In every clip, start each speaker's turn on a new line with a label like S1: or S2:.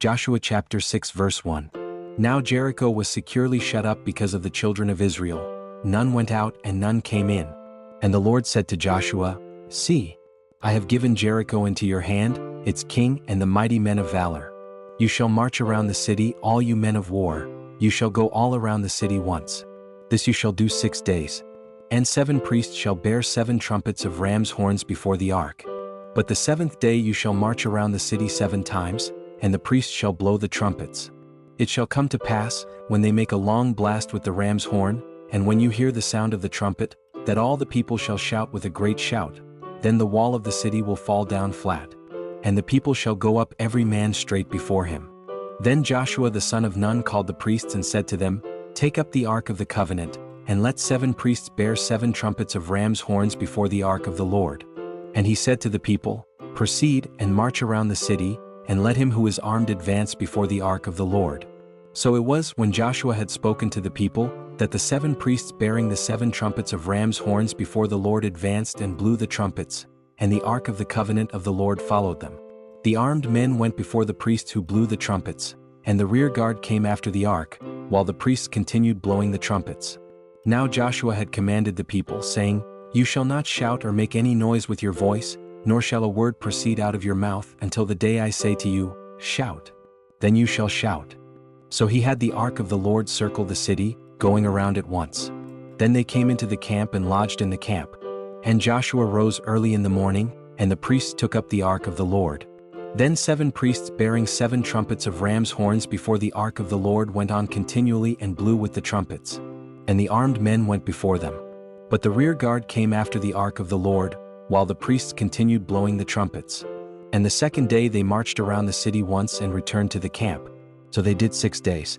S1: Joshua chapter 6 verse 1. Now Jericho was securely shut up because of the children of Israel. None went out and none came in. And the Lord said to Joshua, See, I have given Jericho into your hand, its king and the mighty men of valor. You shall march around the city, all you men of war. You shall go all around the city once. This you shall do 6 days. And 7 priests shall bear 7 trumpets of ram's horns before the ark. But the 7th day you shall march around the city 7 times, and the priests shall blow the trumpets. It shall come to pass, when they make a long blast with the ram's horn, and when you hear the sound of the trumpet, that all the people shall shout with a great shout. Then the wall of the city will fall down flat. And the people shall go up every man straight before him. Then Joshua the son of Nun called the priests and said to them, Take up the ark of the covenant, and let 7 priests bear 7 trumpets of ram's horns before the ark of the Lord. And he said to the people, Proceed and march around the city, and let him who is armed advance before the ark of the Lord. So it was, when Joshua had spoken to the people, that the 7 priests bearing the 7 trumpets of ram's horns before the Lord advanced and blew the trumpets, and the ark of the covenant of the Lord followed them. The armed men went before the priests who blew the trumpets, and the rear guard came after the ark, while the priests continued blowing the trumpets. Now Joshua had commanded the people, saying, You shall not shout or make any noise with your voice, nor shall a word proceed out of your mouth until the day I say to you, Shout. Then you shall shout. So he had the ark of the Lord circle the city, going around it once. Then they came into the camp and lodged in the camp. And Joshua rose early in the morning, and the priests took up the ark of the Lord. Then 7 priests bearing 7 trumpets of ram's horns before the ark of the Lord went on continually and blew with the trumpets. And the armed men went before them. But the rear guard came after the ark of the Lord, while the priests continued blowing the trumpets. And the 2nd day they marched around the city once and returned to the camp. So they did 6 days.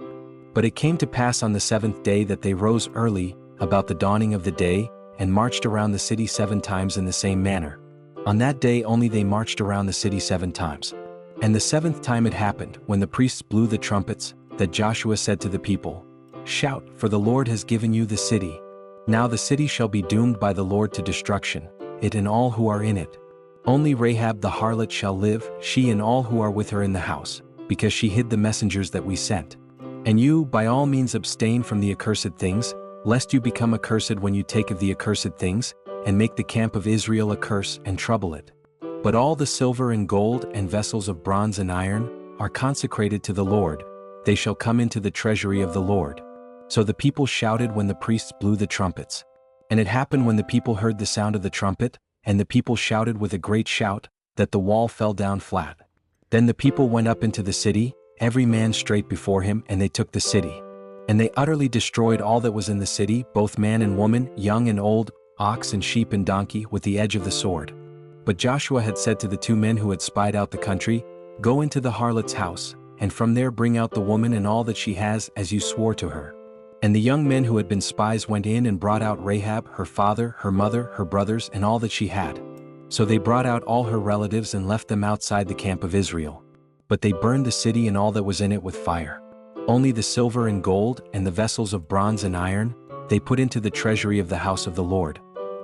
S1: But it came to pass on the 7th day that they rose early, about the dawning of the day, and marched around the city 7 times in the same manner. On that day only they marched around the city 7 times. And the 7th time it happened, when the priests blew the trumpets, that Joshua said to the people, Shout, for the Lord has given you the city. Now the city shall be doomed by the Lord to destruction, it and all who are in it. Only Rahab the harlot shall live, she and all who are with her in the house, because she hid the messengers that we sent. And you, by all means abstain from the accursed things, lest you become accursed when you take of the accursed things, and make the camp of Israel a curse and trouble it. But all the silver and gold and vessels of bronze and iron are consecrated to the Lord, they shall come into the treasury of the Lord. So the people shouted when the priests blew the trumpets. And it happened when the people heard the sound of the trumpet, and the people shouted with a great shout, that the wall fell down flat. Then the people went up into the city, every man straight before him, and they took the city. And they utterly destroyed all that was in the city, both man and woman, young and old, ox and sheep and donkey, with the edge of the sword. But Joshua had said to the 2 men who had spied out the country, Go into the harlot's house, and from there bring out the woman and all that she has, as you swore to her. And the young men who had been spies went in and brought out Rahab, her father, her mother, her brothers, and all that she had. So they brought out all her relatives and left them outside the camp of Israel. But they burned the city and all that was in it with fire. Only the silver and gold and the vessels of bronze and iron, they put into the treasury of the house of the Lord.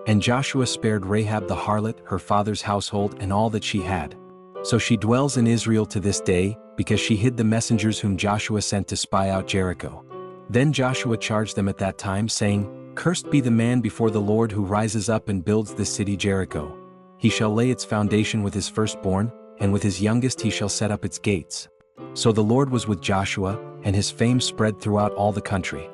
S1: And Joshua spared Rahab the harlot, her father's household, and all that she had. So she dwells in Israel to this day, because she hid the messengers whom Joshua sent to spy out Jericho. Then Joshua charged them at that time, saying, Cursed be the man before the Lord who rises up and builds this city Jericho. He shall lay its foundation with his firstborn, and with his youngest he shall set up its gates. So the Lord was with Joshua, and his fame spread throughout all the country.